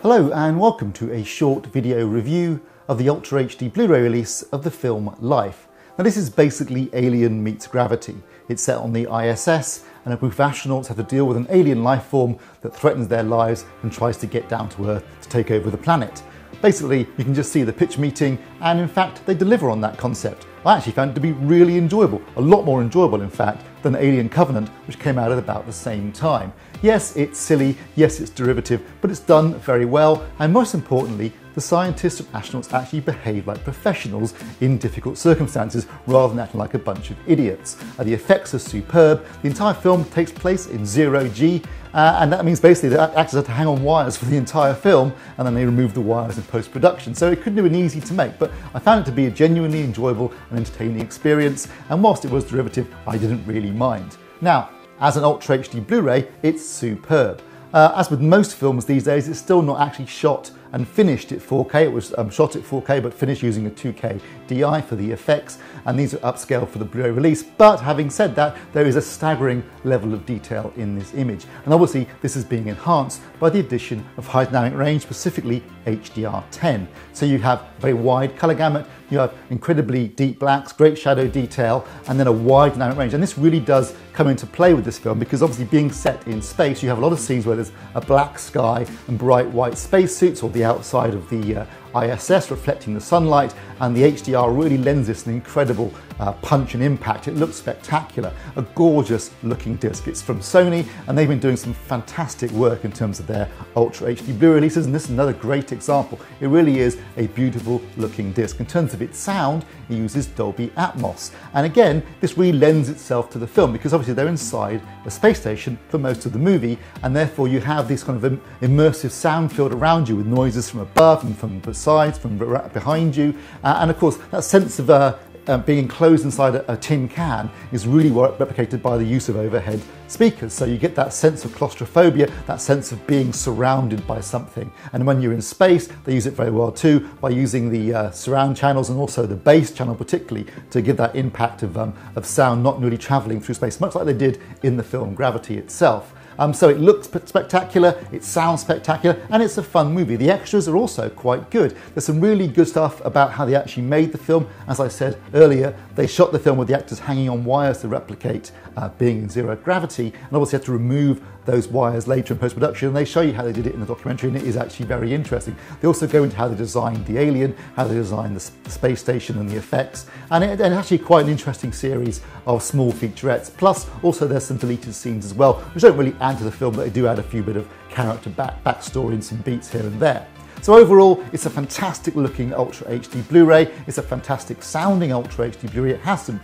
Hello and welcome to a short video review of the Ultra HD Blu-ray release of the film Life. Now this is basically Alien meets Gravity. It's set on the ISS and a group of astronauts have to deal with an alien life form that threatens their lives and tries to get down to Earth to take over the planet. Basically, you can just see the pitch meeting and in fact they deliver on that concept. I actually found it to be really enjoyable, a lot more enjoyable in fact than Alien Covenant, which came out at about the same time. Yes, it's silly, yes, it's derivative, but it's done very well, and most importantly, the scientists and astronauts actually behave like professionals in difficult circumstances rather than acting like a bunch of idiots. The effects are superb. The entire film takes place in zero-G, and that means basically the actors had to hang on wires for the entire film, and then they remove the wires in post-production. So it couldn't have been easy to make, but I found it to be a genuinely enjoyable and entertaining experience, and whilst it was derivative, I didn't really mind. Now, as an Ultra HD Blu-ray, it's superb. As with most films these days, it's still not actually shot and finished at 4K. It was shot at 4K but finished using a 2K DI for the effects, and these are upscaled for the Blu-ray release. But having said that, there is a staggering level of detail in this image, and obviously this is being enhanced by the addition of high dynamic range, specifically HDR10. So you have a very wide colour gamut, you have incredibly deep blacks, great shadow detail, and then a wide dynamic range. And this really does come into play with this film because obviously being set in space, you have a lot of scenes where there's a black sky and bright white spacesuits, or the outside of the ISS reflecting the sunlight, and the HDR really lends this an incredible punch and impact. It looks spectacular, a gorgeous looking disc. It's from Sony and they've been doing some fantastic work in terms of their Ultra HD Blu releases, and this is another great example. It really is a beautiful looking disc. In terms of its sound, it uses Dolby Atmos, and again this really lends itself to the film because obviously they're inside a space station for most of the movie, and therefore you have this kind of immersive sound field around you with noises from above and from the sides, from behind you, and of course that sense of being enclosed inside a tin can is really replicated by the use of overhead speakers. So you get that sense of claustrophobia, that sense of being surrounded by something. And when you're in space, they use it very well too by using the surround channels and also the bass channel particularly to give that impact of sound not really traveling through space, much like they did in the film Gravity itself. So it looks spectacular, it sounds spectacular, and it's a fun movie. The extras are also quite good. There's some really good stuff about how they actually made the film. As I said earlier, they shot the film with the actors hanging on wires to replicate being in zero gravity, and obviously had to remove those wires later in post-production, and they show you how they did it in the documentary, and it is actually very interesting. They also go into how they designed the alien, how they designed the space station and the effects, and it's actually quite an interesting series of small featurettes. Plus also there's some deleted scenes as well, which don't really add to the film, but they do add a few bit of character backstory and some beats here and there. So overall, it's a fantastic looking Ultra HD Blu-ray. It's a fantastic sounding Ultra HD Blu-ray. It has some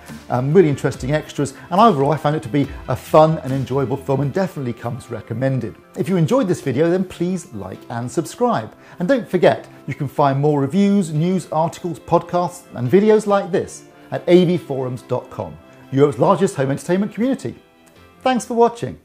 really interesting extras, and overall I found it to be a fun and enjoyable film and definitely comes recommended. If you enjoyed this video, then please like and subscribe. And don't forget, you can find more reviews, news, articles, podcasts and videos like this at avforums.com, Europe's largest home entertainment community. Thanks for watching.